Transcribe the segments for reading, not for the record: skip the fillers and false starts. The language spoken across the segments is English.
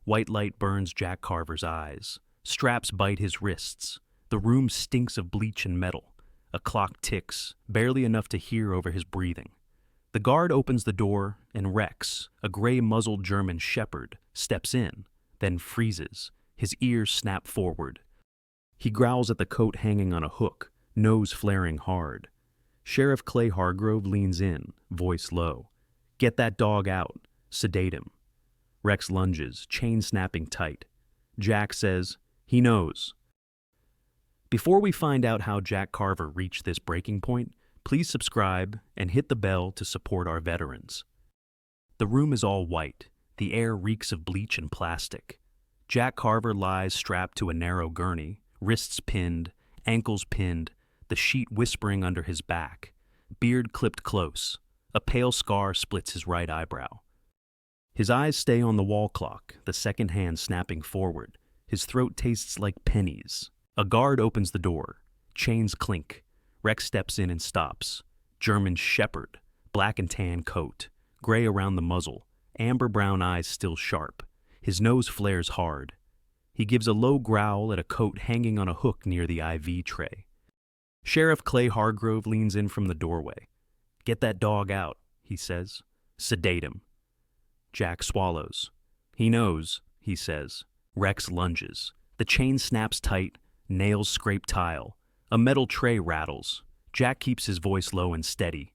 White light burns Jack Carver's eyes. Straps bite his wrists. The room stinks of bleach and metal. A clock ticks, barely enough to hear over his breathing. The guard opens the door, and Rex, a gray-muzzled German shepherd, steps in, then freezes. His ears snap forward. He growls at the coat hanging on a hook, nose flaring hard. Sheriff Clay Hargrove leans in, voice low. "Get that dog out. Sedate him." Rex lunges, chain snapping tight. Jack says, "He knows." Before we find out how Jack Carver reached this breaking point, please subscribe and hit the bell to support our veterans. The room is all white. The air reeks of bleach and plastic. Jack Carver lies strapped to a narrow gurney, wrists pinned, ankles pinned, the sheet whispering under his back, beard clipped close. A pale scar splits his right eyebrow. His eyes stay on the wall clock, the second hand snapping forward. His throat tastes like pennies. A guard opens the door. Chains clink. Rex steps in and stops. German shepherd, black and tan coat, gray around the muzzle, amber brown eyes still sharp. His nose flares hard. He gives a low growl at a coat hanging on a hook near the IV tray. Sheriff Clay Hargrove leans in from the doorway. "Get that dog out," he says. "Sedate him." Jack swallows. "He knows," he says. Rex lunges. The chain snaps tight, nails scrape tile. A metal tray rattles. Jack keeps his voice low and steady.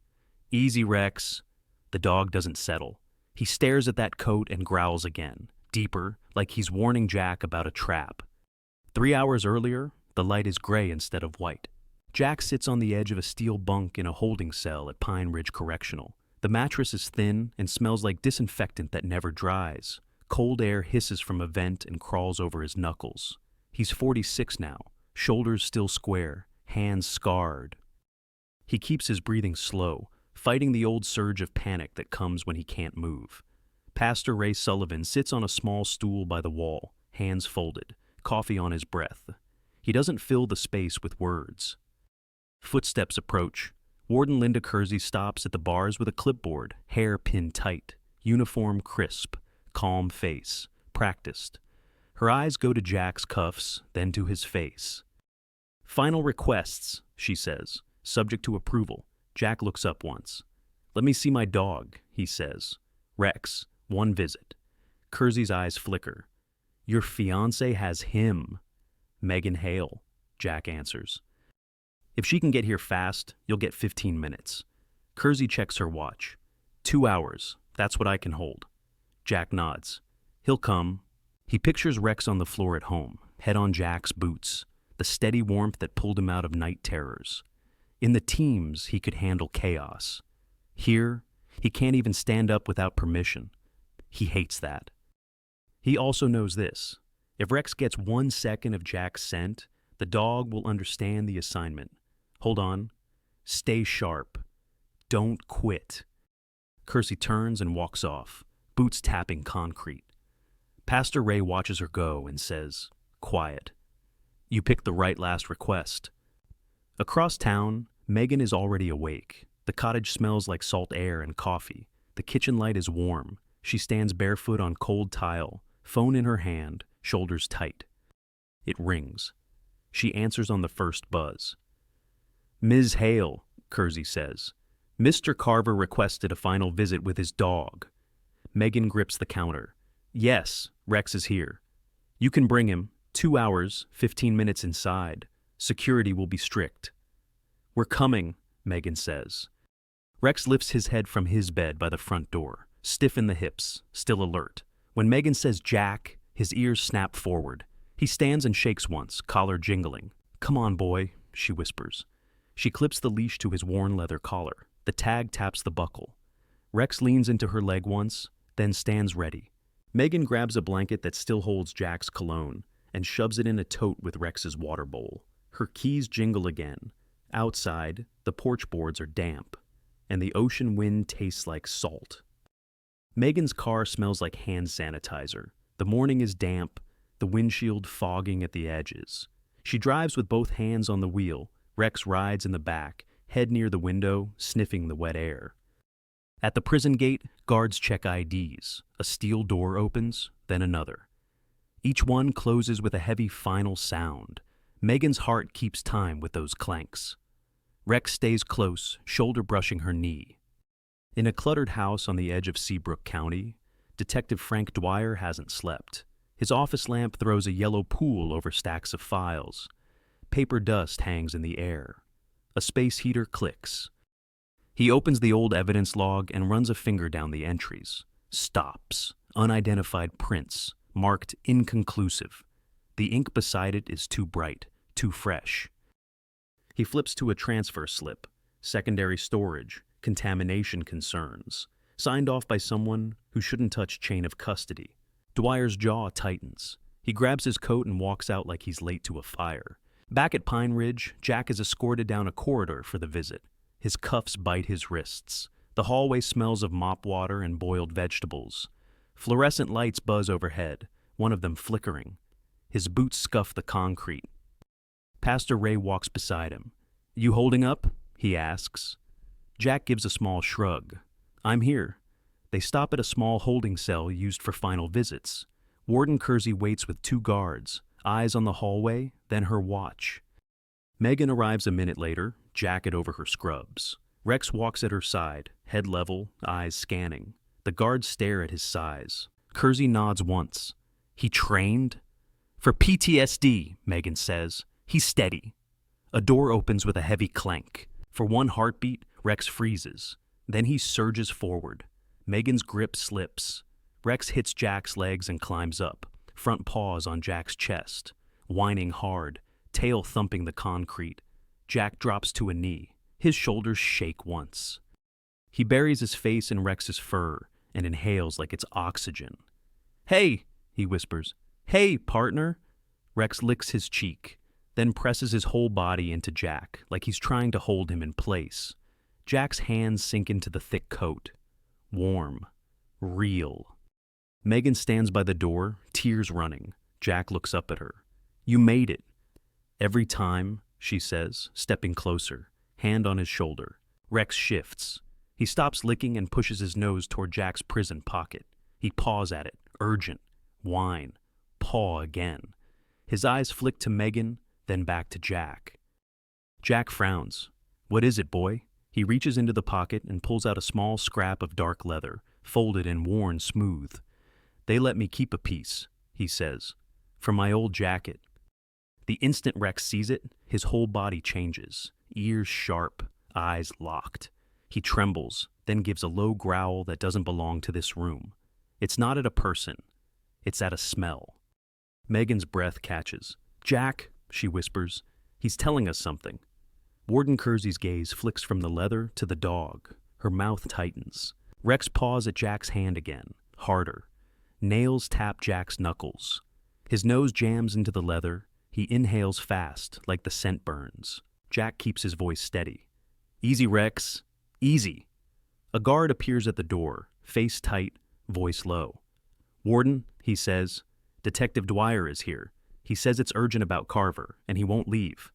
"Easy, Rex." The dog doesn't settle. He stares at that coat and growls again, deeper, like he's warning Jack about a trap. 3 hours earlier, the light is gray instead of white. Jack sits on the edge of a steel bunk in a holding cell at Pine Ridge Correctional. The mattress is thin and smells like disinfectant that never dries. Cold air hisses from a vent and crawls over his knuckles. He's 46 now, shoulders still square, hands scarred. He keeps his breathing slow, fighting the old surge of panic that comes when he can't move. Pastor Ray Sullivan sits on a small stool by the wall, hands folded, coffee on his breath. He doesn't fill the space with words. Footsteps approach. Warden Linda Kersey stops at the bars with a clipboard, hair pinned tight, uniform crisp, calm face, practiced. Her eyes go to Jack's cuffs, then to his face. "Final requests," she says, subject to approval. Jack looks up once. "Let me see my dog," he says. "Rex, 1 visit." Kersey's eyes flicker. "Your fiancé has him." "Megan Hale," Jack answers. "If she can get here fast, you'll get 15 minutes. Kersey checks her watch. 2 hours, that's what I can hold. Jack nods. "He'll come." He pictures Rex on the floor at home, head on Jack's boots, the steady warmth that pulled him out of night terrors. In the teams, he could handle chaos. Here, he can't even stand up without permission. He hates that. He also knows this. If Rex gets 1 second of Jack's scent, the dog will understand the assignment. Hold on. Stay sharp. Don't quit. Kersey turns and walks off, boots tapping concrete. Pastor Ray watches her go and says, "Quiet. You picked the right last request." Across town, Megan is already awake. The cottage smells like salt air and coffee. The kitchen light is warm. She stands barefoot on cold tile, phone in her hand, shoulders tight. It rings. She answers on the first buzz. "Ms. Hale," Kersey says. "Mr. Carver requested a final visit with his dog." Megan grips the counter. "Yes, Rex is here. You can bring him. 2 hours, 15 minutes inside. Security will be strict." "We're coming," Megan says. Rex lifts his head from his bed by the front door, stiff in the hips, still alert. When Megan says Jack, his ears snap forward. He stands and shakes once, collar jingling. "Come on, boy," she whispers. She clips the leash to his worn leather collar. The tag taps the buckle. Rex leans into her leg once, then stands ready. Megan grabs a blanket that still holds Jack's cologne and shoves it in a tote with Rex's water bowl. Her keys jingle again. Outside, the porch boards are damp, and the ocean wind tastes like salt. Megan's car smells like hand sanitizer. The morning is damp, the windshield fogging at the edges. She drives with both hands on the wheel. Rex rides in the back, head near the window, sniffing the wet air. At the prison gate, guards check IDs. A steel door opens, then another. Each one closes with a heavy final sound. Megan's heart keeps time with those clanks. Rex stays close, shoulder brushing her knee. In a cluttered house on the edge of Seabrook County, Detective Frank Dwyer hasn't slept. His office lamp throws a yellow pool over stacks of files. Paper dust hangs in the air. A space heater clicks. He opens the old evidence log and runs a finger down the entries. Stops. Unidentified prints. Marked inconclusive. The ink beside it is too bright, too fresh. He flips to a transfer slip. Secondary storage. Contamination concerns. Signed off by someone who shouldn't touch chain of custody. Dwyer's jaw tightens. He grabs his coat and walks out like he's late to a fire. Back at Pine Ridge, Jack is escorted down a corridor for the visit. His cuffs bite his wrists. The hallway smells of mop water and boiled vegetables. Fluorescent lights buzz overhead, one of them flickering. His boots scuff the concrete. Pastor Ray walks beside him. "You holding up?" he asks. Jack gives a small shrug. "I'm here." They stop at a small holding cell used for final visits. Warden Kersey waits with 2 guards, eyes on the hallway, then her watch. Megan arrives a minute later, jacket over her scrubs. Rex walks at her side, head level, eyes scanning. The guards stare at his size. Kersey nods once. "He trained?" "For PTSD," Megan says. "He's steady." A door opens with a heavy clank. For one heartbeat, Rex freezes. Then he surges forward. Megan's grip slips. Rex hits Jack's legs and climbs up, front paws on Jack's chest, whining hard, tail thumping the concrete. Jack drops to a knee. His shoulders shake once. He buries his face in Rex's fur and inhales like it's oxygen. "Hey," he whispers. "Hey, partner." Rex licks his cheek, then presses his whole body into Jack like he's trying to hold him in place. Jack's hands sink into the thick coat. Warm. Real. Megan stands by the door, tears running. Jack looks up at her. "You made it." "Every time," she says, stepping closer, hand on his shoulder. Rex shifts. He stops licking and pushes his nose toward Jack's prison pocket. He paws at it, urgent. Whine. Paw again. His eyes flick to Megan, then back to Jack. Jack frowns. "What is it, boy?" He reaches into the pocket and pulls out a small scrap of dark leather, folded and worn smooth. "They let me keep a piece," he says, "from my old jacket." The instant Rex sees it, his whole body changes, ears sharp, eyes locked. He trembles, then gives a low growl that doesn't belong to this room. It's not at a person. It's at a smell. Megan's breath catches. "Jack," she whispers, "he's telling us something." Warden Kersey's gaze flicks from the leather to the dog. Her mouth tightens. Rex paws at Jack's hand again, harder. Nails tap Jack's knuckles. His nose jams into the leather. He inhales fast, like the scent burns. Jack keeps his voice steady. "Easy, Rex. Easy." A guard appears at the door, face tight, voice low. "Warden," he says, "Detective Dwyer is here. He says it's urgent about Carver, and he won't leave."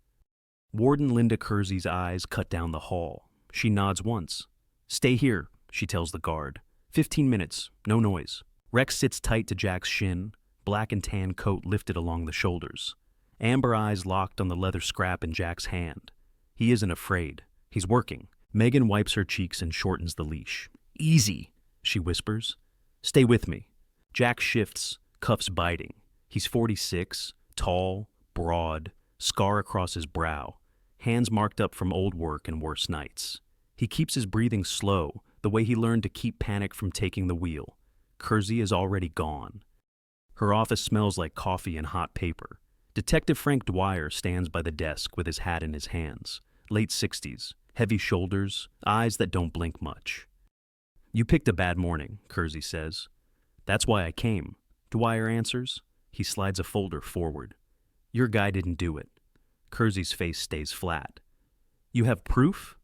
Warden Linda Kersey's eyes cut down the hall. She nods once. "Stay here," she tells the guard. 15 minutes, no noise. Rex sits tight to Jack's shin, black and tan coat lifted along the shoulders. Amber eyes locked on the leather scrap in Jack's hand. He isn't afraid. He's working. Megan wipes her cheeks and shortens the leash. "Easy," she whispers. "Stay with me." Jack shifts, cuffs biting. He's 46, tall, broad, scar across his brow, hands marked up from old work and worse nights. He keeps his breathing slow, the way he learned to keep panic from taking the wheel. Kersey is already gone. Her office smells like coffee and hot paper. Detective Frank Dwyer stands by the desk with his hat in his hands. Late 60s, heavy shoulders, eyes that don't blink much. "You picked a bad morning," Kersey says. "That's why I came," Dwyer answers. He slides a folder forward. "Your guy didn't do it." Kersey's face stays flat. "You have proof?"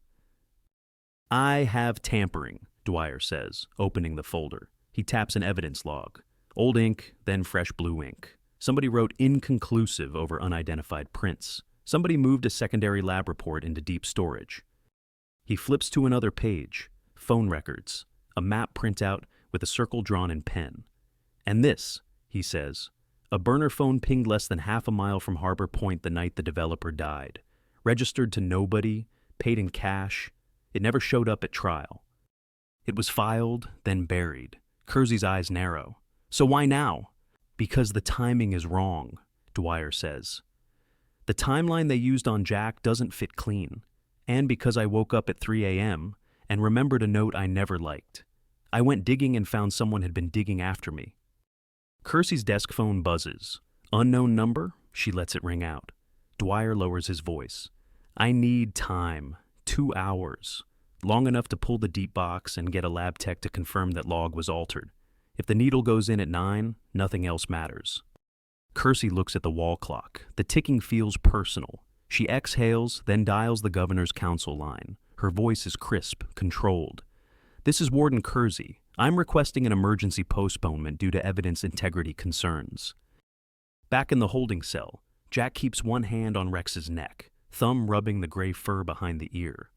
"I have tampering," Dwyer says, opening the folder. He taps an evidence log. Old ink, then fresh blue ink. Somebody wrote inconclusive over unidentified prints. Somebody moved a secondary lab report into deep storage. He flips to another page. Phone records. A map printout with a circle drawn in pen. "And this," he says, A burner phone pinged less than half a mile from Harbor Point the night the developer died. Registered to nobody, paid in cash. It never showed up at trial. It was filed, then buried. Kersey's eyes narrow. So why now? Because the timing is wrong, Dwyer says. The timeline they used on Jack doesn't fit clean. And because I woke up at 3 a.m. and remembered a note I never liked. I went digging and found someone had been digging after me. Kersey's desk phone buzzes. Unknown number? She lets it ring out. Dwyer lowers his voice. I need time. 2 hours. Long enough to pull the deep box and get a lab tech to confirm that log was altered. If the needle goes in at 9, nothing else matters. Kersey looks at the wall clock. The ticking feels personal. She exhales, then dials the governor's council line. Her voice is crisp, controlled. This is Warden Kersey. I'm requesting an emergency postponement due to evidence integrity concerns. Back in the holding cell, Jack keeps one hand on Rex's neck, thumb rubbing the gray fur behind the ear.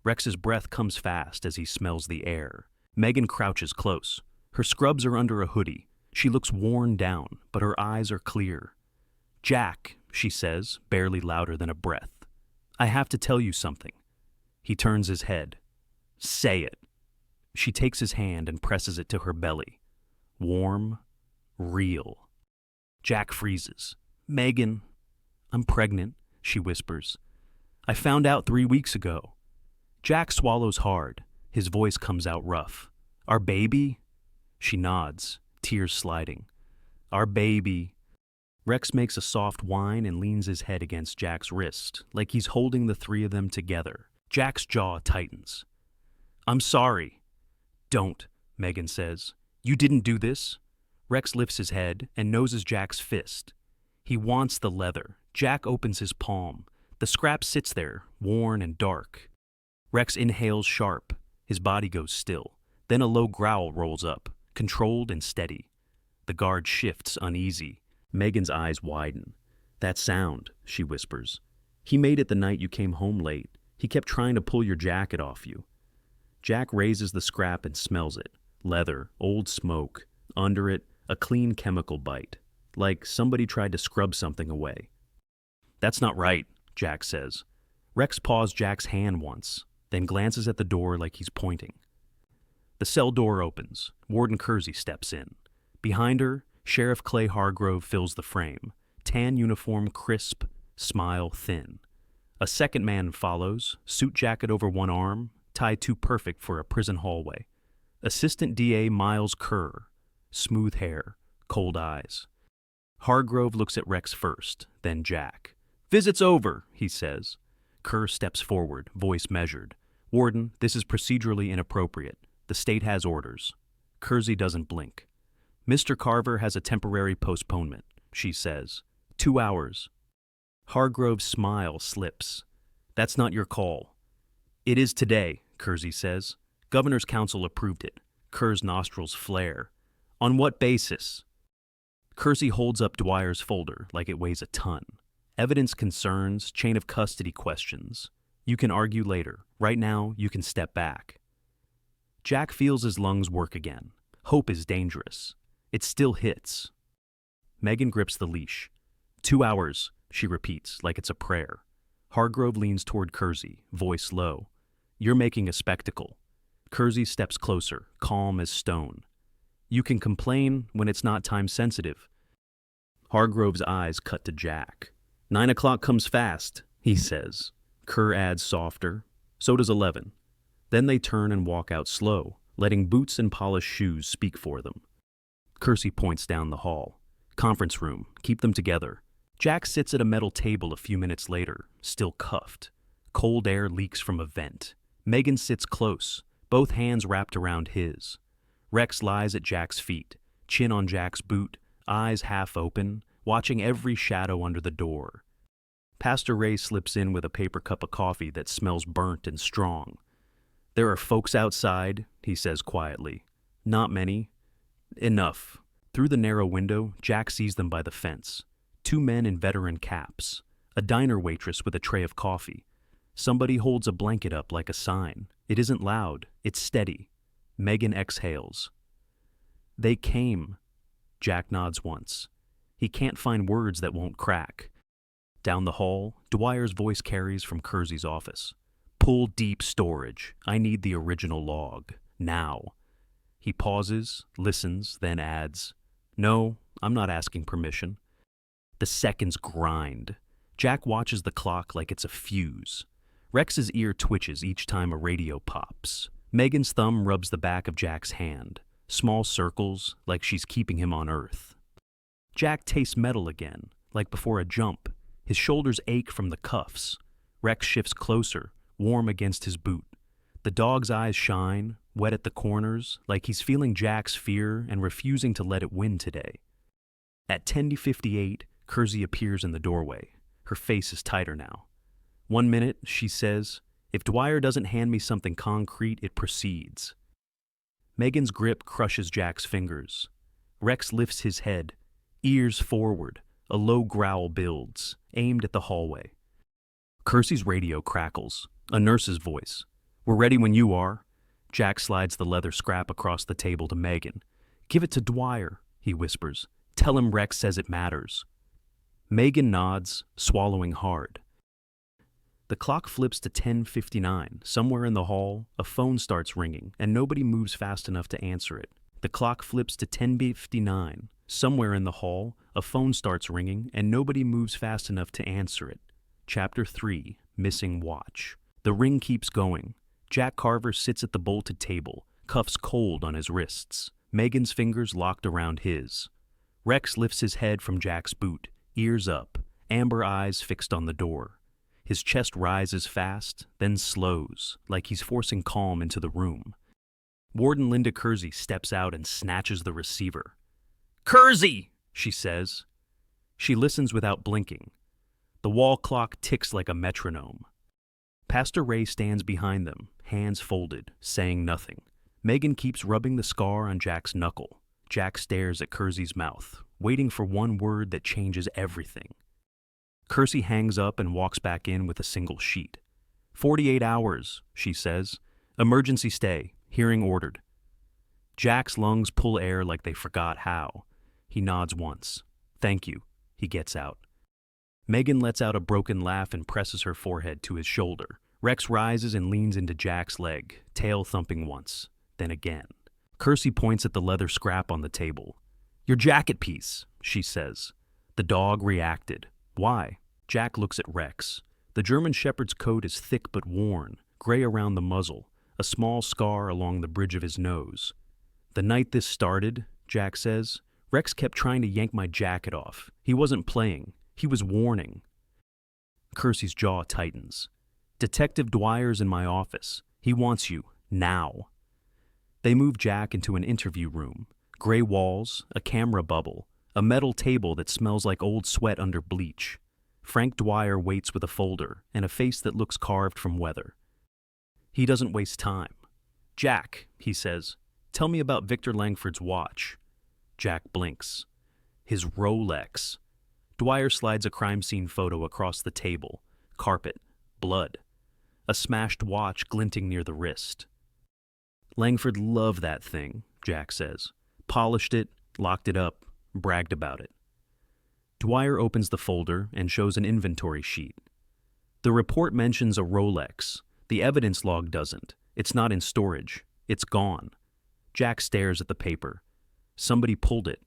Rex's breath comes fast as he smells the air. Megan crouches close. Her scrubs are under a hoodie. She looks worn down, but her eyes are clear. Jack, she says, barely louder than a breath. I have to tell you something. He turns his head. Say it. She takes his hand and presses it to her belly. Warm, real. Jack freezes. Megan, I'm pregnant, she whispers. I found out 3 weeks ago. Jack swallows hard. His voice comes out rough. Our baby? She nods, tears sliding. Our baby. Rex makes a soft whine and leans his head against Jack's wrist, like he's holding the three of them together. Jack's jaw tightens. I'm sorry. Don't, Megan says. You didn't do this. Rex lifts his head and noses Jack's fist. He wants the leather. Jack opens his palm. The scrap sits there, worn and dark. Rex inhales sharp. His body goes still. Then a low growl rolls up, controlled and steady. The guard shifts, uneasy. Megan's eyes widen. That sound, she whispers. He made it the night you came home late. He kept trying to pull your jacket off you. Jack raises the scrap and smells it. Leather, old smoke. Under it, a clean chemical bite. Like somebody tried to scrub something away. That's not right, Jack says. Rex paws Jack's hand once, then glances at the door like he's pointing. The cell door opens. Warden Kersey steps in. Behind her, Sheriff Clay Hargrove fills the frame. Tan uniform crisp, smile thin. A second man follows, suit jacket over one arm, tie too perfect for a prison hallway. Assistant DA Miles Kerr. Smooth hair, cold eyes. Hargrove looks at Rex first, then Jack. Visit's over, he says. Kerr steps forward, voice measured. Warden, this is procedurally inappropriate. The state has orders. Kersey doesn't blink. Mr. Carver has a temporary postponement, she says. 2 hours. Hargrove's smile slips. That's not your call. It is today, Kersey says. Governor's Council approved it. Kerr's nostrils flare. On what basis? Kersey holds up Dwyer's folder like it weighs a ton. Evidence concerns, chain of custody questions. You can argue later. Right now, you can step back. Jack feels his lungs work again. Hope is dangerous. It still hits. Megan grips the leash. 2 hours, she repeats, like it's a prayer. Hargrove leans toward Kersey, voice low. You're making a spectacle. Kersey steps closer, calm as stone. You can complain when it's not time-sensitive. Hargrove's eyes cut to Jack. 9 o'clock comes fast, he says. Kerr adds softer. So does 11. Then they turn and walk out slow, letting boots and polished shoes speak for them. Kersey points down the hall. Conference room. Keep them together. Jack sits at a metal table a few minutes later, still cuffed. Cold air leaks from a vent. Megan sits close, both hands wrapped around his. Rex lies at Jack's feet, chin on Jack's boot, eyes half open, watching every shadow under the door. Pastor Ray slips in with a paper cup of coffee that smells burnt and strong. There are folks outside, he says quietly. Not many. Enough. Through the narrow window, Jack sees them by the fence. 2 men in veteran caps. A diner waitress with a tray of coffee. Somebody holds a blanket up like a sign. It isn't loud. It's steady. Megan exhales. They came. Jack nods once. He can't find words that won't crack. Down the hall, Dwyer's voice carries from Kersey's office. Pull deep storage. I need the original log. Now. He pauses, listens, then adds, No, I'm not asking permission. The seconds grind. Jack watches the clock like it's a fuse. Rex's ear twitches each time a radio pops. Megan's thumb rubs the back of Jack's hand. Small circles, like she's keeping him on Earth. Jack tastes metal again, like before a jump. His shoulders ache from the cuffs. Rex shifts closer, warm against his boot. The dog's eyes shine, wet at the corners, like he's feeling Jack's fear and refusing to let it win today. At 10:58, Kersey appears in the doorway. Her face is tighter now. 1 minute, she says, if Dwyer doesn't hand me something concrete, it proceeds. Megan's grip crushes Jack's fingers. Rex lifts his head, ears forward. A low growl builds, aimed at the hallway. Kersey's radio crackles. A nurse's voice. We're ready when you are. Jack slides the leather scrap across the table to Megan. Give it to Dwyer, he whispers. Tell him Rex says it matters. Megan nods, swallowing hard. The clock flips to 10:59. Somewhere in the hall, a phone starts ringing, and nobody moves fast enough to answer it. The clock flips to 10:59. Somewhere in the hall, a phone starts ringing, and nobody moves fast enough to answer it. Chapter 3, Missing Watch. The ring keeps going. Jack Carver sits at the bolted table, cuffs cold on his wrists, Megan's fingers locked around his. Rex lifts his head from Jack's boot, ears up, amber eyes fixed on the door. His chest rises fast, then slows, like he's forcing calm into the room. Warden Linda Kersey steps out and snatches the receiver. Kersey, she says. She listens without blinking. The wall clock ticks like a metronome. Pastor Ray stands behind them, hands folded, saying nothing. Megan keeps rubbing the scar on Jack's knuckle. Jack stares at Kersey's mouth, waiting for one word that changes everything. Kersey hangs up and walks back in with a single sheet. 48 hours, she says. Emergency stay, hearing ordered. Jack's lungs pull air like they forgot how. He nods once. Thank you. He gets out. Megan lets out a broken laugh and presses her forehead to his shoulder. Rex rises and leans into Jack's leg, tail thumping once, then again. Kersey points at the leather scrap on the table. Your jacket piece, she says. The dog reacted. Why? Jack looks at Rex. The German Shepherd's coat is thick but worn, gray around the muzzle, a small scar along the bridge of his nose. The night this started, Jack says, Rex kept trying to yank my jacket off. He wasn't playing. He was warning. Kersey's jaw tightens. Detective Dwyer's in my office. He wants you. Now. They move Jack into an interview room. Gray walls, a camera bubble, a metal table that smells like old sweat under bleach. Frank Dwyer waits with a folder and a face that looks carved from weather. He doesn't waste time. Jack, he says, tell me about Victor Langford's watch. Jack blinks. His Rolex. Dwyer slides a crime scene photo across the table. Carpet. Blood. A smashed watch glinting near the wrist. Langford loved that thing, Jack says. Polished it, locked it up, bragged about it. Dwyer opens the folder and shows an inventory sheet. The report mentions a Rolex. The evidence log doesn't. It's not in storage. It's gone. Jack stares at the paper. Somebody pulled it.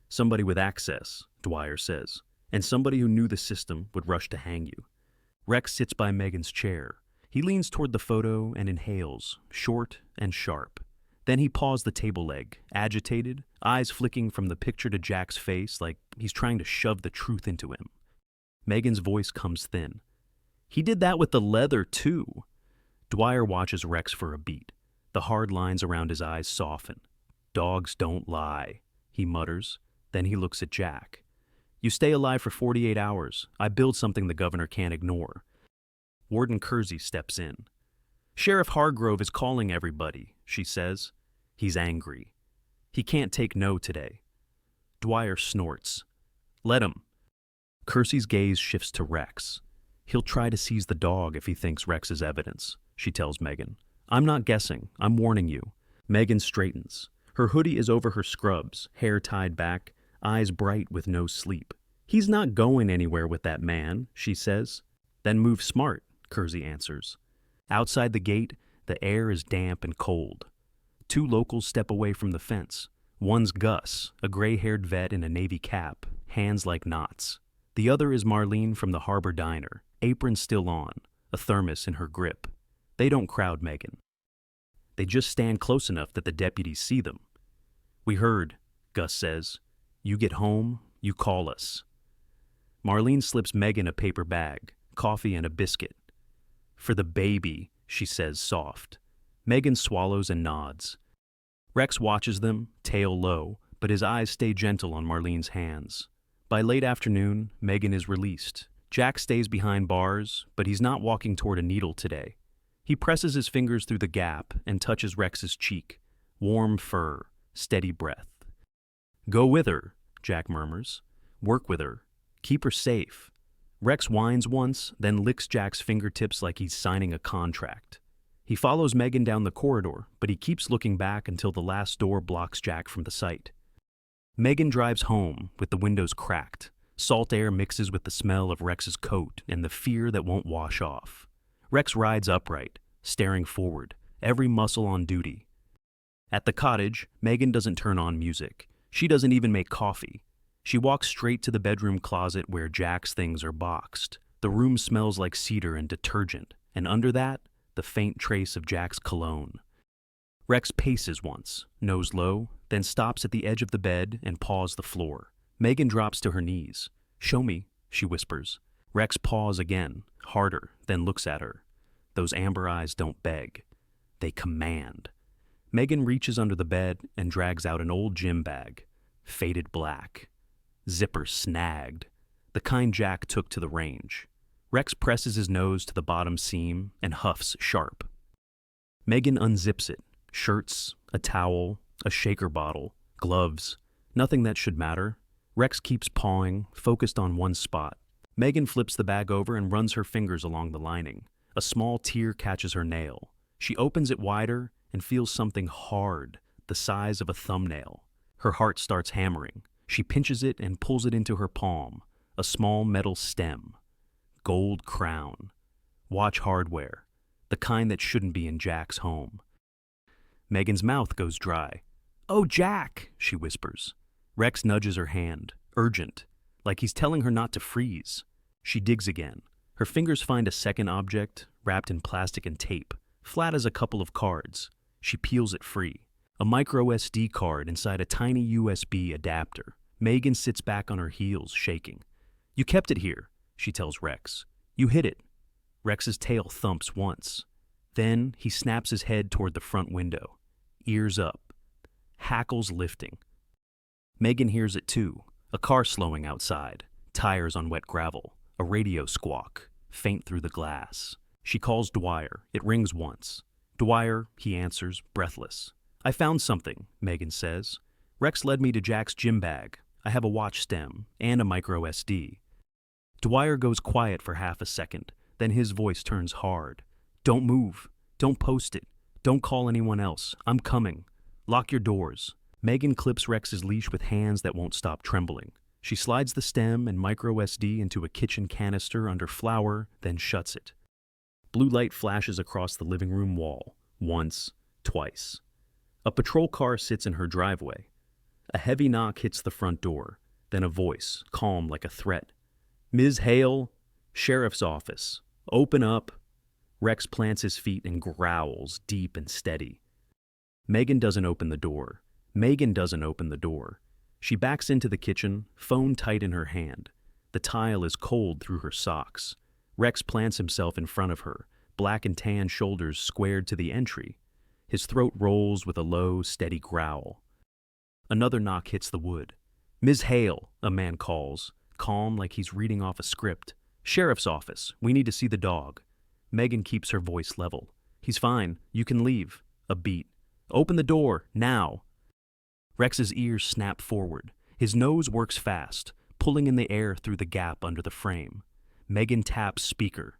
Somebody with access, Dwyer says, and somebody who knew the system would rush to hang you. Rex sits by Megan's chair. He leans toward the photo and inhales, short and sharp. Then he paws the table leg, agitated, eyes flicking from the picture to Jack's face like he's trying to shove the truth into him. Megan's voice comes thin. He did that with the leather, too. Dwyer watches Rex for a beat. The hard lines around his eyes soften. Dogs don't lie, he mutters. Then he looks at Jack. You stay alive for 48 hours. I build something the governor can't ignore. Warden Kersey steps in. Sheriff Hargrove is calling everybody, she says. He's angry. He can't take no today. Dwyer snorts. Let him. Kersey's gaze shifts to Rex. He'll try to seize the dog if he thinks Rex is evidence, she tells Megan. I'm not guessing. I'm warning you. Megan straightens. Her hoodie is over her scrubs, hair tied back, eyes bright with no sleep. "He's not going anywhere with that man," she says. "Then move smart," Kersey answers. Outside the gate, the air is damp and cold. Two locals step away from the fence. One's Gus, a gray-haired vet in a navy cap, hands like knots. The other is Marlene from the Harbor Diner, apron still on, a thermos in her grip. They don't crowd Megan. They just stand close enough that the deputies see them. "We heard," Gus says. "You get home, you call us." Marlene slips Megan a paper bag, coffee and a biscuit. "For the baby," she says soft. Megan swallows and nods. Rex watches them, tail low, but his eyes stay gentle on Marlene's hands. By late afternoon, Megan is released. Jack stays behind bars, but he's not walking toward a needle today. He presses his fingers through the gap and touches Rex's cheek. Warm fur, steady breath. "Go with her," Jack murmurs. "Work with her. Keep her safe." Rex whines once, then licks Jack's fingertips like he's signing a contract. He follows Megan down the corridor, but he keeps looking back until the last door blocks Jack from the sight. Megan drives home, with the windows cracked. Salt air mixes with the smell of Rex's coat and the fear that won't wash off. Rex rides upright, staring forward, every muscle on duty. At the cottage, Megan doesn't turn on music. She doesn't even make coffee. She walks straight to the bedroom closet where Jack's things are boxed. The room smells like cedar and detergent, and under that, the faint trace of Jack's cologne. Rex paces once, nose low, then stops at the edge of the bed and paws the floor. Megan drops to her knees. "Show me," she whispers. Rex paws again, harder, then looks at her. Those amber eyes don't beg. They command. Megan reaches under the bed and drags out an old gym bag. Faded black. Zipper snagged. The kind Jack took to the range. Rex presses his nose to the bottom seam and huffs sharp. Megan unzips it. Shirts, a towel, a shaker bottle, gloves. Nothing that should matter. Rex keeps pawing, focused on one spot. Megan flips the bag over and runs her fingers along the lining. A small tear catches her nail. She opens it wider and feels something hard, the size of a thumbnail. Her heart starts hammering. She pinches it and pulls it into her palm. A small metal stem. Gold crown. Watch hardware. The kind that shouldn't be in Jack's home. Megan's mouth goes dry. "Oh, Jack," she whispers. Rex nudges her hand, urgent, like he's telling her not to freeze. She digs again. Her fingers find a second object, wrapped in plastic and tape, flat as a couple of cards. She peels it free. A micro SD card inside a tiny USB adapter. Megan sits back on her heels, shaking. "You kept it here," she tells Rex. "You hid it." Rex's tail thumps once. Then he snaps his head toward the front window. Ears up. Hackles lifting. Megan hears it too. A car slowing outside. Tires on wet gravel. A radio squawk. Faint through the glass. She calls Dwyer. It rings once. "Dwyer," he answers, breathless. "I found something," Megan says. "Rex led me to Jack's gym bag. I have a watch stem and a micro SD. Dwyer goes quiet for half a second. Then his voice turns hard. "Don't move. Don't post it. Don't call anyone else. I'm coming. Lock your doors." Megan clips Rex's leash with hands that won't stop trembling. She slides the stem and micro SD into a kitchen canister under flour, then shuts it. Blue light flashes across the living room wall. Once, twice. A patrol car sits in her driveway. A heavy knock hits the front door. Then a voice, calm like a threat. "Ms. Hale, Sheriff's Office. Open up." Rex plants his feet and growls, deep and steady. Megan doesn't open the door. She backs into the kitchen, phone tight in her hand. The tile is cold through her socks. Rex plants himself in front of her, black and tan shoulders squared to the entry. His throat rolls with a low, steady growl. Another knock hits the wood. "Ms. Hale," a man calls, calm like he's reading off a script. "Sheriff's Office. We need to see the dog." Megan keeps her voice level. "He's fine. You can leave." A beat. "Open the door, now." Rex's ears snap forward. His nose works fast, pulling in the air through the gap under the frame. Megan taps speaker.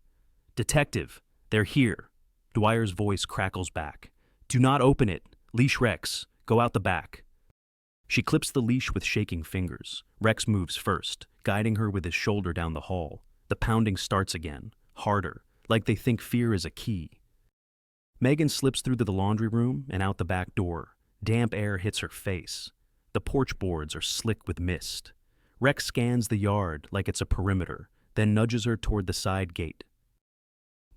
"Detective, they're here." Dwyer's voice crackles back. "Do not open it. Leash Rex. Go out the back." She clips the leash with shaking fingers. Rex moves first, guiding her with his shoulder down the hall. The pounding starts again, harder, like they think fear is a key. Megan slips through to the laundry room and out the back door. Damp air hits her face. The porch boards are slick with mist. Rex scans the yard like it's a perimeter, then nudges her toward the side gate.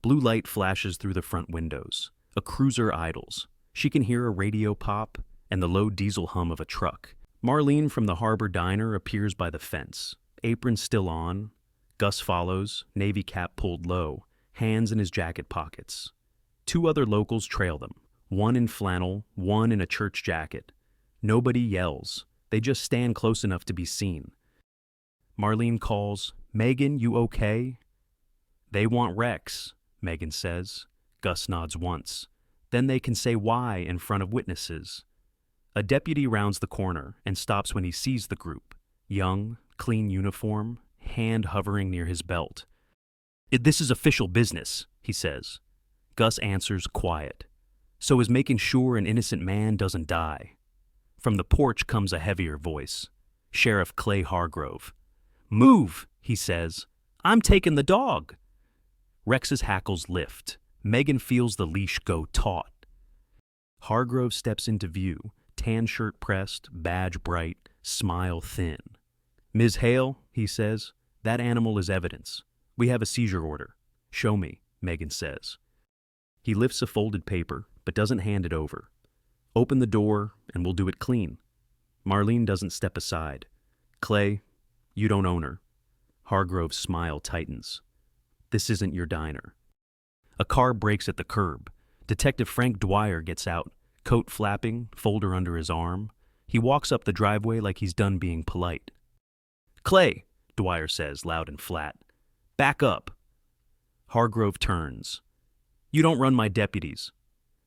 Blue light flashes through the front windows. A cruiser idles. She can hear a radio pop and the low diesel hum of a truck. Marlene from the Harbor Diner appears by the fence, apron still on. Gus follows, navy cap pulled low, hands in his jacket pockets. 2 other locals trail them, one in flannel, one in a church jacket. Nobody yells. They just stand close enough to be seen. Marlene calls, "Megan, you okay?" "They want Rex," Megan says. Gus nods once. Then they can say why in front of witnesses. A deputy rounds the corner and stops when he sees the group. Young, clean uniform, hand hovering near his belt. "This is official business," he says. Gus answers quiet. "So is making sure an innocent man doesn't die." From the porch comes a heavier voice. Sheriff Clay Hargrove. "Move," he says. "I'm taking the dog." Rex's hackles lift. Megan feels the leash go taut. Hargrove steps into view, tan shirt pressed, badge bright, smile thin. "Ms. Hale," he says, "that animal is evidence. We have a seizure order." "Show me," Megan says. He lifts a folded paper, but doesn't hand it over. "Open the door, and we'll do it clean." Marlene doesn't step aside. "Clay, you don't own her." Hargrove's smile tightens. "This isn't your diner." A car brakes at the curb. Detective Frank Dwyer gets out, coat flapping, folder under his arm. He walks up the driveway like he's done being polite. "Clay," Dwyer says, loud and flat. "Back up." Hargrove turns. "You don't run my deputies."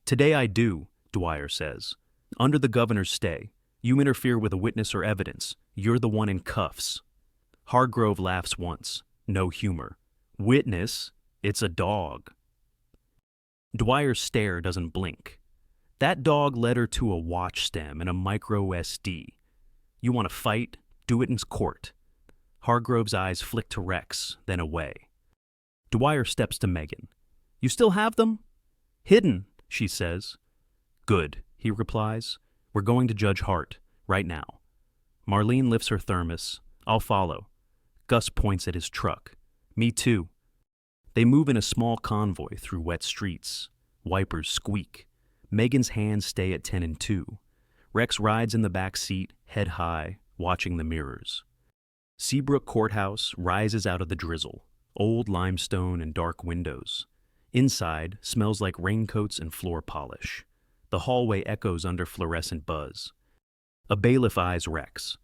"Today I do," Dwyer says. "Under the governor's stay. You interfere with a witness or evidence. You're the one in cuffs." Hargrove laughs once. No humor. "Witness? It's a dog." Dwyer's stare doesn't blink. "That dog led her to a watch stem and a micro SD. You want to fight? Do it in court." Hargrove's eyes flick to Rex, then away. Dwyer steps to Megan. "You still have them?" "Hidden," she says. "Good," he replies. "We're going to Judge Hart, right now." Marlene lifts her thermos. "I'll follow." Gus points at his truck. "Me too." They move in a small convoy through wet streets. Wipers squeak. Megan's hands stay at 10 and 2. Rex rides in the back seat, head high, watching the mirrors. Seabrook Courthouse rises out of the drizzle. Old limestone and dark windows. Inside smells like raincoats and floor polish. The hallway echoes under fluorescent buzz. A bailiff eyes Rex.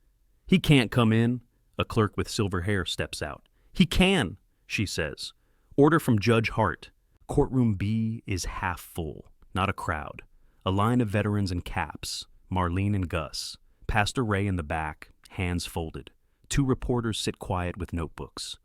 "He can't come in." A clerk with silver hair steps out. "He can," she says. "Order from Judge Hart." Courtroom B is half full, not a crowd. A line of veterans in caps, Marlene and Gus. Pastor Ray in the back, hands folded. 2 reporters sit quiet with notebooks.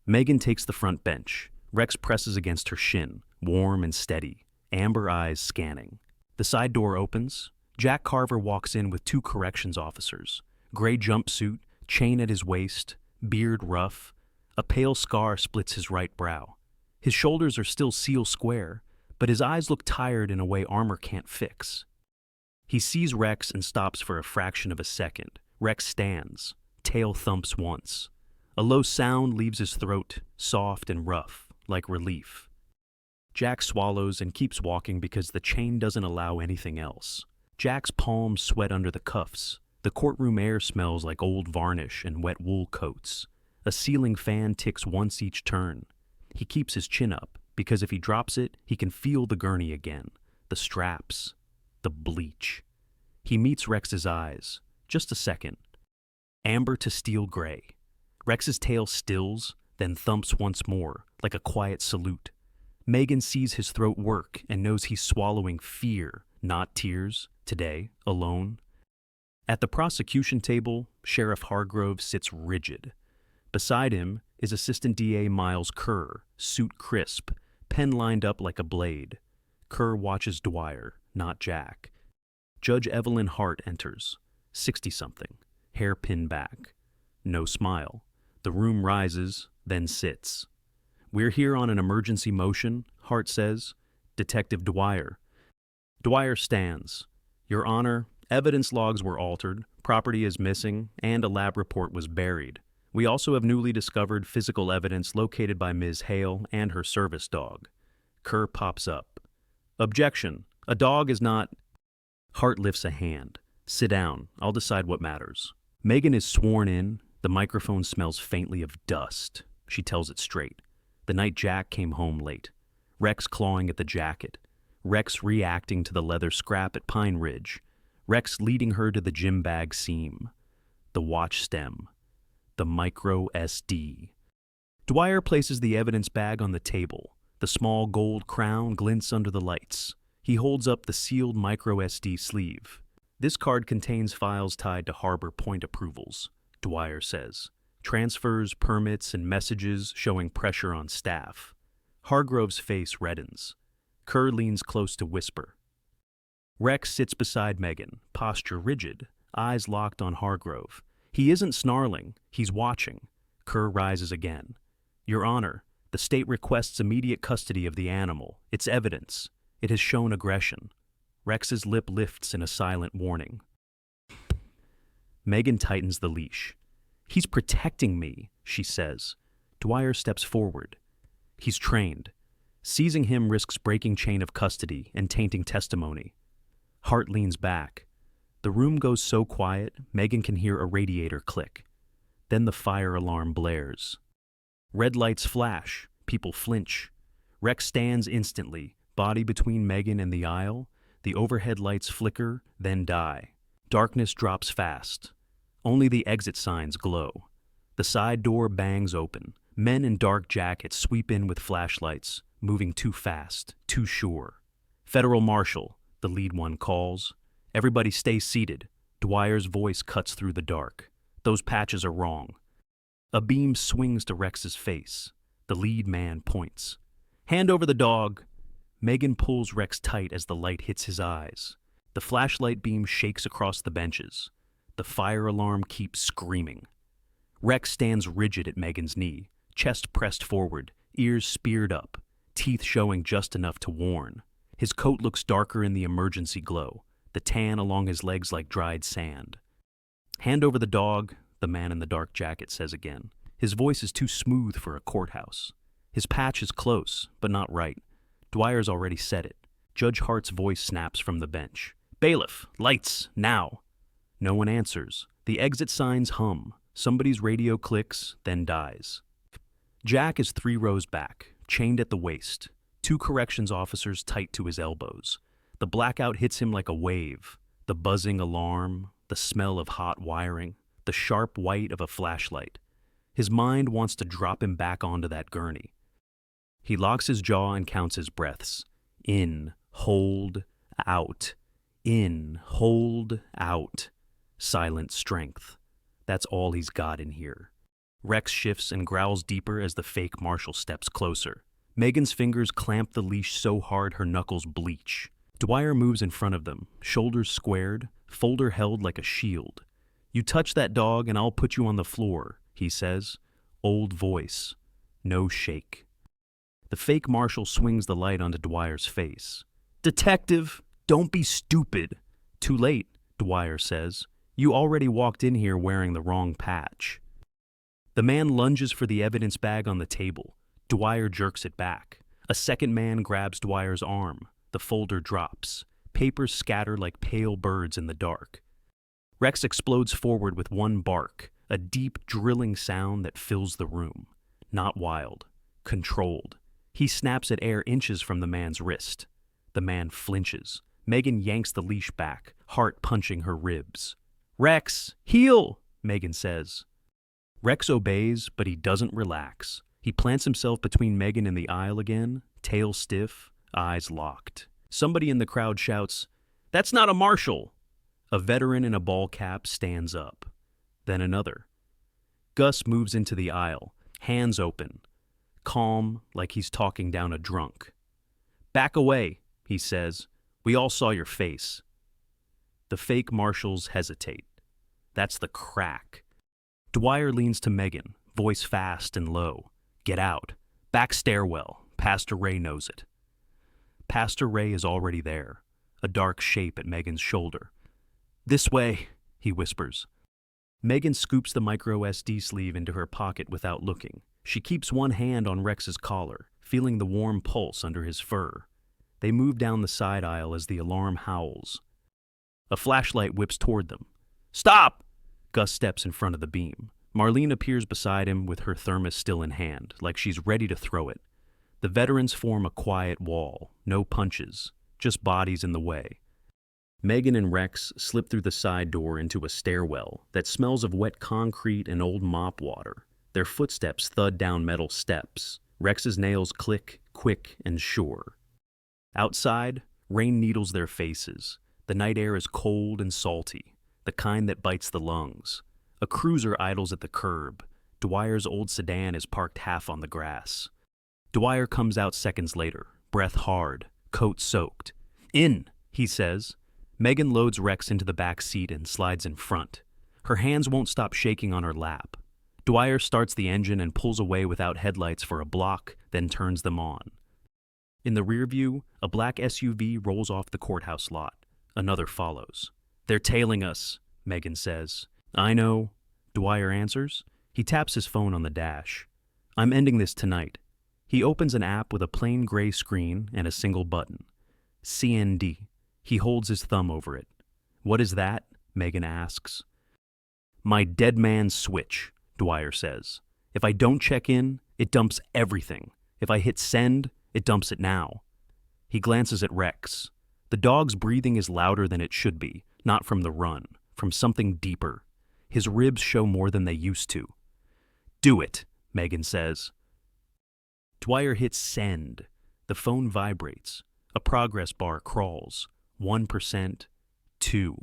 Megan takes the front bench. Rex presses against her shin, warm and steady, amber eyes scanning. The side door opens. Jack Carver walks in with 2 corrections officers. Gray jumpsuit, chain at his waist, beard rough. A pale scar splits his right brow. His shoulders are still seal square, but his eyes look tired in a way armor can't fix. He sees Rex and stops for a fraction of a second. Rex stands. Tail thumps once. A low sound leaves his throat, soft and rough, like relief. Jack swallows and keeps walking because the chain doesn't allow anything else. Jack's palms sweat under the cuffs. The courtroom air smells like old varnish and wet wool coats. A ceiling fan ticks once each turn. He keeps his chin up, because if he drops it, he can feel the gurney again, the straps, the bleach. He meets Rex's eyes. Just a second. Amber to steel gray. Rex's tail stills, then thumps once more, like a quiet salute. Megan sees his throat work and knows he's swallowing fear, not tears, today, alone. At the prosecution table, Sheriff Hargrove sits rigid. Beside him is Assistant DA Miles Kerr, suit crisp, pen lined up like a blade. Kerr watches Dwyer, not Jack. Judge Evelyn Hart enters. 60-something, hair pinned back. No smile. The room rises, then sits. "We're here on an emergency motion," Hart says. "Detective Dwyer." Dwyer stands. "Your Honor, evidence logs were altered, property is missing, and a lab report was buried. We also have newly discovered physical evidence located by Ms. Hale and her service dog." Kerr pops up. "Objection. A dog is not—" Hart lifts a hand. "Sit down. I'll decide what matters." Megan is sworn in. The microphone smells faintly of dust. She tells it straight. The night Jack came home late. Rex clawing at the jacket. Rex reacting to the leather scrap at Pine Ridge. Rex leading her to the gym bag seam. The watch stem. The micro SD. Dwyer places the evidence bag on the table. The small gold crown glints under the lights. He holds up the sealed micro SD sleeve. "This card contains files tied to Harbor Point approvals," Dwyer says. "Transfers, permits, and messages showing pressure on staff." Hargrove's face reddens. Kerr leans close to whisper. Rex sits beside Megan, posture rigid, eyes locked on Hargrove. He isn't snarling, he's watching. Kerr rises again. "Your Honor, the state requests immediate custody of the animal. It's evidence. It has shown aggression." Rex's lip lifts in a silent warning. Megan tightens the leash. "He's protecting me," she says. Dwyer steps forward. He's trained. Seizing him risks breaking chain of custody and tainting testimony. Hart leans back. The room goes so quiet, Megan can hear a radiator click. Then the fire alarm blares. Red lights flash. People flinch. Rex stands instantly, body between Megan and the aisle. The overhead lights flicker, then die. Darkness drops fast. Only the exit signs glow. The side door bangs open. Men in dark jackets sweep in with flashlights, moving too fast, too sure. "Federal Marshal," the lead one calls. "Everybody stay seated." Dwyer's voice cuts through the dark. "Those patches are wrong." A beam swings to Rex's face. The lead man points. "Hand over the dog." Megan pulls Rex tight as the light hits his eyes. The flashlight beam shakes across the benches. The fire alarm keeps screaming. Rex stands rigid at Megan's knee, chest pressed forward, ears speared up, teeth showing just enough to warn. His coat looks darker in the emergency glow, the tan along his legs like dried sand. "Hand over the dog," the man in the dark jacket says again. His voice is too smooth for a courthouse. His patch is close, but not right. Dwyer's already said it. Judge Hart's voice snaps from the bench. "Bailiff, lights, now." No one answers. The exit signs hum. Somebody's radio clicks, then dies. Jack is 3 rows back, chained at the waist. 2 corrections officers tight to his elbows. The blackout hits him like a wave. The buzzing alarm, the smell of hot wiring, the sharp white of a flashlight. His mind wants to drop him back onto that gurney. He locks his jaw and counts his breaths. In, hold, out. In, hold, out. Silent strength. That's all he's got in here. Rex shifts and growls deeper as the fake marshal steps closer. Megan's fingers clamp the leash so hard her knuckles bleach. Dwyer moves in front of them, shoulders squared, folder held like a shield. "You touch that dog and I'll put you on the floor," he says. Old voice. No shake. The fake marshal swings the light onto Dwyer's face. "Detective, don't be stupid." "Too late," Dwyer says. "You already walked in here wearing the wrong patch." The man lunges for the evidence bag on the table. Dwyer jerks it back. A second man grabs Dwyer's arm. The folder drops. Papers scatter like pale birds in the dark. Rex explodes forward with one bark, a deep, drilling sound that fills the room. Not wild. Controlled. He snaps at air inches from the man's wrist. The man flinches. Megan yanks the leash back, Hart punching her ribs. "Rex, heel!" Megan says. Rex obeys, but he doesn't relax. He plants himself between Megan and the aisle again, tail stiff, eyes locked. Somebody in the crowd shouts, "That's not a marshal!" A veteran in a ball cap stands up. Then another. Gus moves into the aisle, hands open, calm like he's talking down a drunk. "Back away," he says. "We all saw your face." The fake marshals hesitate. That's the crack. Dwyer leans to Megan, voice fast and low. Get out. Back stairwell. Pastor Ray knows it. Pastor Ray is already there, a dark shape at Megan's shoulder. This way, he whispers. Megan scoops the micro SD sleeve into her pocket without looking. She keeps one hand on Rex's collar, feeling the warm pulse under his fur. They move down the side aisle as the alarm howls. A flashlight whips toward them. Stop! Gus steps in front of the beam. Marlene appears beside him with her thermos still in hand, like she's ready to throw it. The veterans form a quiet wall, no punches, just bodies in the way. Megan and Rex slip through the side door into a stairwell that smells of wet concrete and old mop water. Their footsteps thud down metal steps. Rex's nails click, quick and sure. Outside, rain needles their faces. The night air is cold and salty, the kind that bites the lungs. A cruiser idles at the curb. Dwyer's old sedan is parked half on the grass. Dwyer comes out seconds later, breath hard, coat soaked. In, he says. Megan loads Rex into the back seat and slides in front. Her hands won't stop shaking on her lap. Dwyer starts the engine and pulls away without headlights for a block, then turns them on. In the rear view, a black SUV rolls off the courthouse lot. Another follows. They're tailing us, Megan says. I know, Dwyer answers. He taps his phone on the dash. I'm ending this tonight. He opens an app with a plain gray screen and a single button. CND. He holds his thumb over it. What is that? Megan asks. My dead man switch, Dwyer says. If I don't check in, it dumps everything. If I hit send, it dumps it now. He glances at Rex. The dog's breathing is louder than it should be, not from the run, from something deeper. His ribs show more than they used to. Do it, Megan says. Dwyer hits send. The phone vibrates. A progress bar crawls. 1%, 2.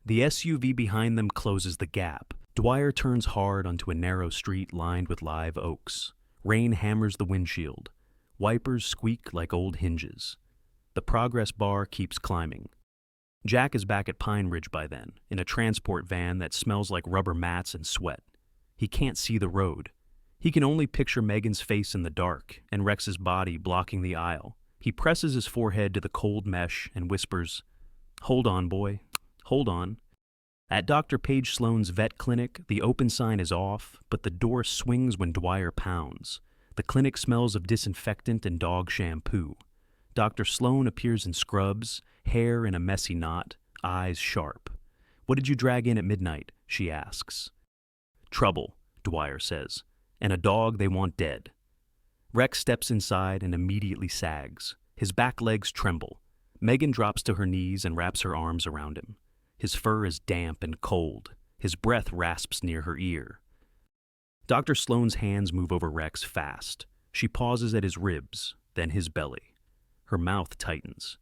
The SUV behind them closes the gap. Dwyer turns hard onto a narrow street lined with live oaks. Rain hammers the windshield. Wipers squeak like old hinges. The progress bar keeps climbing. Jack is back at Pine Ridge by then, in a transport van that smells like rubber mats and sweat. He can't see the road. He can only picture Megan's face in the dark and Rex's body blocking the aisle. He presses his forehead to the cold mesh and whispers, Hold on, boy. Hold on. At Dr. Paige Sloan's vet clinic, the open sign is off, but the door swings when Dwyer pounds. The clinic smells of disinfectant and dog shampoo. Dr. Sloan appears in scrubs, hair in a messy knot, eyes sharp. What did you drag in at midnight? She asks. Trouble, Dwyer says, and a dog they want dead. Rex steps inside and immediately sags. His back legs tremble. Megan drops to her knees and wraps her arms around him. His fur is damp and cold. His breath rasps near her ear. Dr. Sloan's hands move over Rex fast. She pauses at his ribs, then his belly. Her mouth tightens.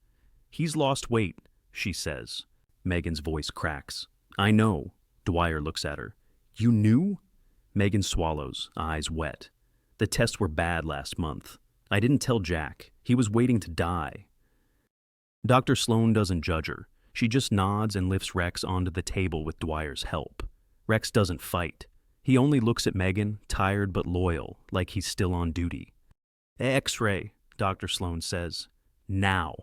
He's lost weight, she says. Megan's voice cracks. I know. Dwyer looks at her. You knew? Megan swallows, eyes wet. The tests were bad last month. I didn't tell Jack. He was waiting to die. Dr. Sloan doesn't judge her. She just nods and lifts Rex onto the table with Dwyer's help. Rex doesn't fight. He only looks at Megan, tired but loyal, like he's still on duty. X-ray, Dr. Sloan says. Now.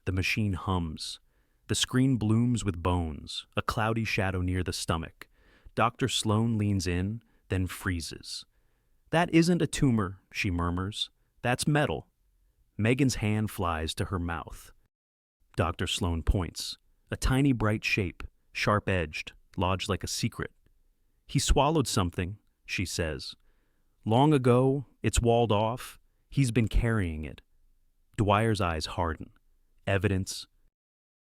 The machine hums. The screen blooms with bones, a cloudy shadow near the stomach. Dr. Sloan leans in, then freezes. That isn't a tumor, she murmurs. That's metal. Megan's hand flies to her mouth. Dr. Sloan points. A tiny bright shape, sharp-edged, lodged like a secret. He swallowed something, she says. Long ago, it's walled off. He's been carrying it. Dwyer's eyes harden. Evidence.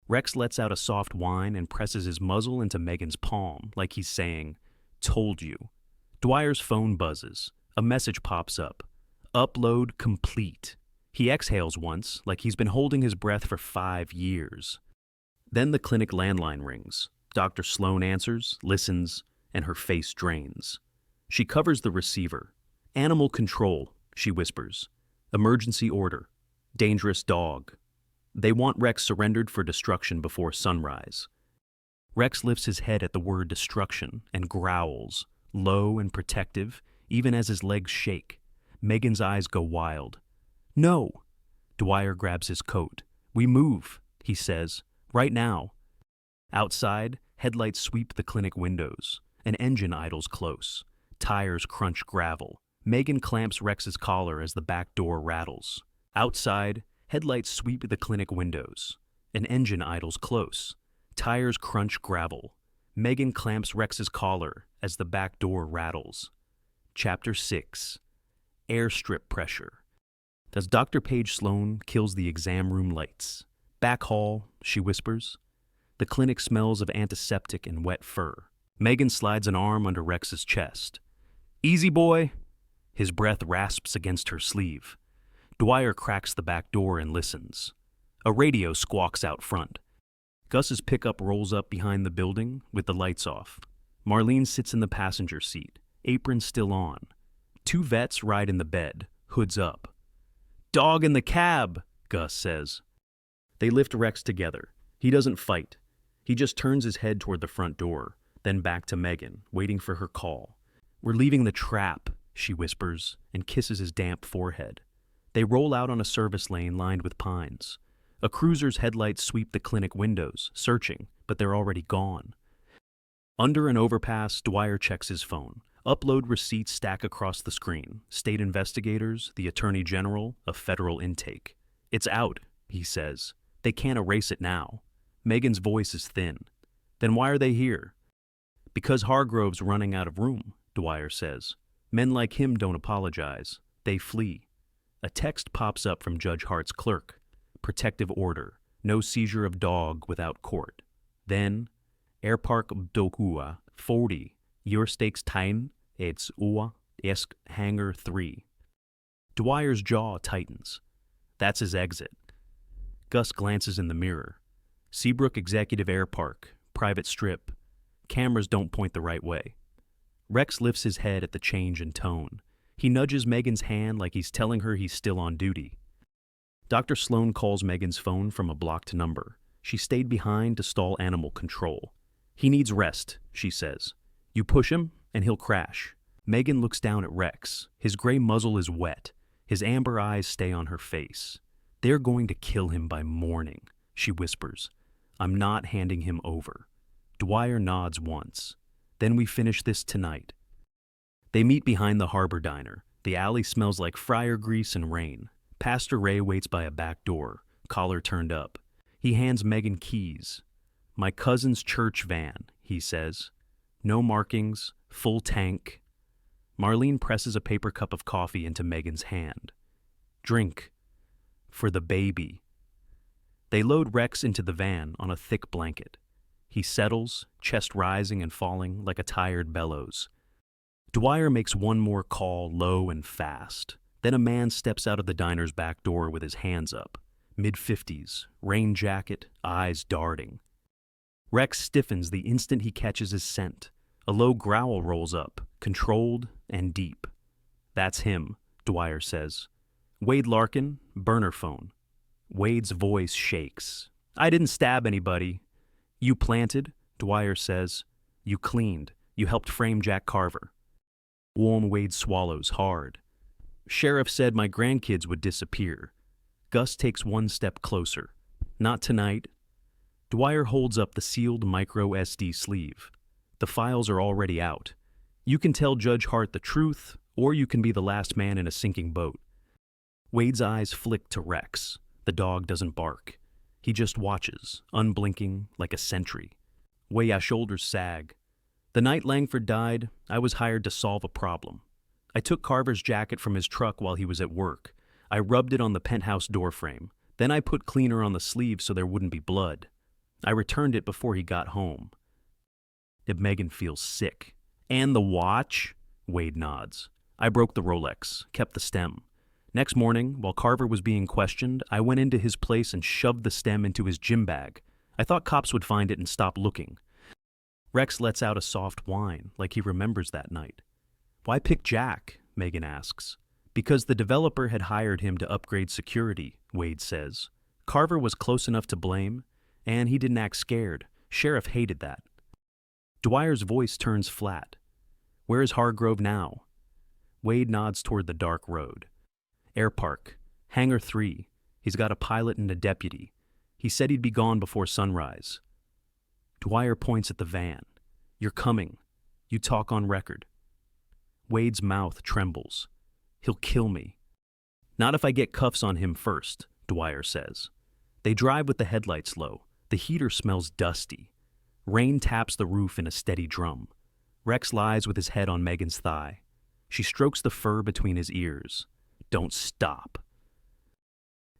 Rex lets out a soft whine and presses his muzzle into Megan's palm, like he's saying, Told you. Dwyer's phone buzzes. A message pops up. Upload complete. He exhales once, like he's been holding his breath for 5 years. Then the clinic landline rings. Dr. Sloan answers, listens, and her face drains. She covers the receiver. Animal control, she whispers. Emergency order. Dangerous dog. They want Rex surrendered for destruction before sunrise. Rex lifts his head at the word destruction and growls, low and protective, even as his legs shake. Megan's eyes go wild. No! Dwyer grabs his coat. We move, he says, right now. Outside, headlights sweep the clinic windows. An engine idles close. Tires crunch gravel. Megan clamps Rex's collar as the back door rattles. Outside, headlights sweep the clinic windows. An engine idles close. Tires crunch gravel. Megan clamps Rex's collar as the back door rattles. Chapter 6. Airstrip Pressure. As Dr. Paige Sloan kills the exam room lights. Back hall, she whispers. The clinic smells of antiseptic and wet fur. Megan slides an arm under Rex's chest. Easy, boy. His breath rasps against her sleeve. Dwyer cracks the back door and listens. A radio squawks out front. Gus's pickup rolls up behind the building with the lights off. Marlene sits in the passenger seat, apron still on. Two vets ride in the bed, hoods up. Dog in the cab, Gus says. They lift Rex together. He doesn't fight. He just turns his head toward the front door, then back to Megan, waiting for her call. We're leaving the trap, she whispers, and kisses his damp forehead. They roll out on a service lane lined with pines. A cruiser's headlights sweep the clinic windows, searching, but they're already gone. Under an overpass, Dwyer checks his phone. Upload receipts stack across the screen. State investigators, the Attorney General, a federal intake. It's out, he says. They can't erase it now. Megan's voice is thin. Then why are they here? Because Hargrove's running out of room, Dwyer says. Men like him don't apologize. They flee. A text pops up from Judge Hart's clerk. Protective order. No seizure of dog without court. Then, Airpark Dokua, 40. Your stakes time, it's Ua, Esk Hangar 3. Dwyer's jaw tightens. That's his exit. Gus glances in the mirror. Seabrook Executive Air Park, private strip. Cameras don't point the right way. Rex lifts his head at the change in tone. He nudges Megan's hand like he's telling her he's still on duty. Dr. Sloan calls Megan's phone from a blocked number. She stayed behind to stall animal control. He needs rest, she says. You push him, and he'll crash. Megan looks down at Rex. His gray muzzle is wet. His amber eyes stay on her face. They're going to kill him by morning, she whispers. I'm not handing him over. Dwyer nods once. Then we finish this tonight. They meet behind the harbor diner. The alley smells like fryer grease and rain. Pastor Ray waits by a back door, collar turned up. He hands Megan keys. My cousin's church van, he says. No markings, full tank. Marlene presses a paper cup of coffee into Megan's hand. Drink. For the baby. They load Rex into the van on a thick blanket. He settles, chest rising and falling like a tired bellows. Dwyer makes one more call low and fast. Then a man steps out of the diner's back door with his hands up. Mid-50s, rain jacket, eyes darting. Rex stiffens the instant he catches his scent. A low growl rolls up, controlled and deep. That's him, Dwyer says. Wade Larkin, burner phone. Wade's voice shakes. I didn't stab anybody. You planted, Dwyer says. You cleaned. You helped frame Jack Carver. Warm Wade swallows hard. Sheriff said my grandkids would disappear. Gus takes one step closer. Not tonight. Dwyer holds up the sealed micro SD sleeve. The files are already out. You can tell Judge Hart the truth, or you can be the last man in a sinking boat. Wade's eyes flick to Rex. The dog doesn't bark. He just watches, unblinking, like a sentry. Wade's shoulders sag. The night Langford died, I was hired to solve a problem. I took Carver's jacket from his truck while he was at work. I rubbed it on the penthouse doorframe. Then I put cleaner on the sleeve so there wouldn't be blood. I returned it before he got home. Megan feels sick. And the watch? Wade nods. I broke the Rolex, kept the stem. Next morning, while Carver was being questioned, I went into his place and shoved the stem into his gym bag. I thought cops would find it and stop looking. Rex lets out a soft whine, like he remembers that night. Why pick Jack? Megan asks. Because the developer had hired him to upgrade security, Wade says. Carver was close enough to blame, and he didn't act scared. Sheriff hated that. Dwyer's voice turns flat. Where is Hargrove now? Wade nods toward the dark road. Air Park. Hangar 3. He's got a pilot and a deputy. He said he'd be gone before sunrise. Dwyer points at the van. You're coming. You talk on record. Wade's mouth trembles. He'll kill me. Not if I get cuffs on him first, Dwyer says. They drive with the headlights low. The heater smells dusty. Rain taps the roof in a steady drum. Rex lies with his head on Megan's thigh. She strokes the fur between his ears. Don't stop.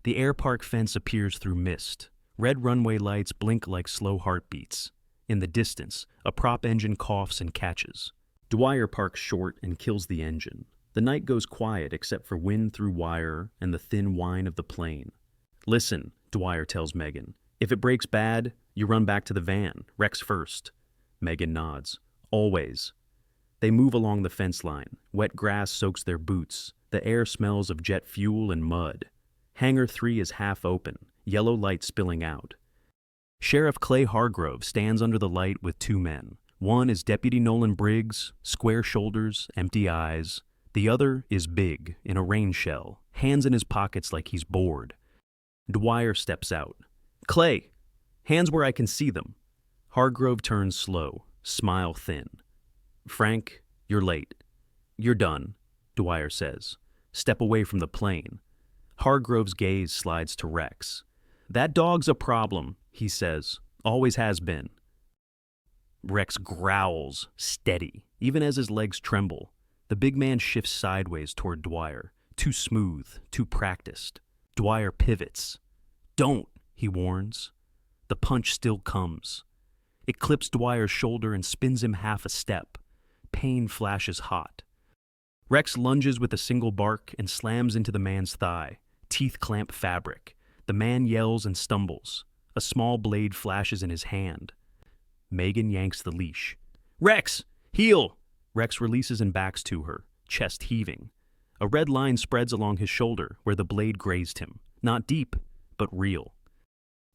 The air park fence appears through mist. Red runway lights blink like slow heartbeats. In the distance, a prop engine coughs and catches. Dwyer parks short and kills the engine. The night goes quiet except for wind through wire and the thin whine of the plane. Listen, Dwyer tells Megan. If it breaks bad, you run back to the van, Rex first. Megan nods. Always. They move along the fence line. Wet grass soaks their boots. The air smells of jet fuel and mud. Hangar 3 is half open, yellow light spilling out. Sheriff Clay Hargrove stands under the light with two men. One is Deputy Nolan Briggs, square shoulders, empty eyes. The other is big, in a rain shell, hands in his pockets like he's bored. Dwyer steps out. Clay, hands where I can see them. Hargrove turns slow, smile thin. Frank, you're late. You're done, Dwyer says. Step away from the plane. Hargrove's gaze slides to Rex. That dog's a problem, he says. Always has been. Rex growls, steady, even as his legs tremble. The big man shifts sideways toward Dwyer. Too smooth, too practiced. Dwyer pivots. Don't, he warns. The punch still comes. It clips Dwyer's shoulder and spins him half a step. Pain flashes hot. Rex lunges with a single bark and slams into the man's thigh. Teeth clamp fabric. The man yells and stumbles. A small blade flashes in his hand. Megan yanks the leash. Rex! Heel! Rex releases and backs to her, chest heaving. A red line spreads along his shoulder where the blade grazed him. Not deep, but real.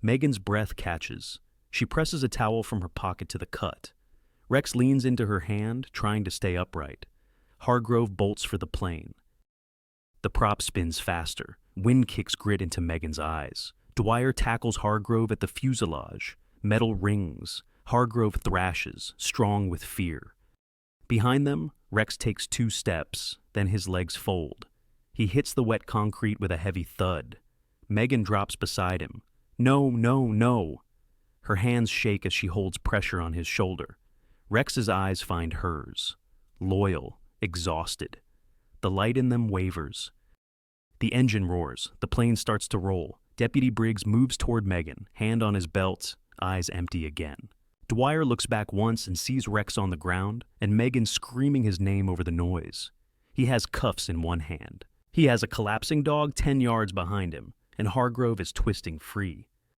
Megan's breath catches. She presses a towel from her pocket to the cut. Rex leans into her hand, trying to stay upright. Hargrove bolts for the plane. The prop spins faster. Wind kicks grit into Megan's eyes. Dwyer tackles Hargrove at the fuselage. Metal rings. Hargrove thrashes, strong with fear. Behind them, Rex takes 2 steps, then his legs fold. He hits the wet concrete with a heavy thud. Megan drops beside him. No, no, no. Her hands shake as she holds pressure on his shoulder. Rex's eyes find hers. Loyal, exhausted. The light in them wavers. The engine roars. The plane starts to roll. Deputy Briggs moves toward Megan, hand on his belt, eyes empty again. Dwyer looks back once and sees Rex on the ground, and Megan screaming his name over the noise. He has cuffs in one hand. He has a collapsing dog 10 yards behind him, and Hargrove is twisting free.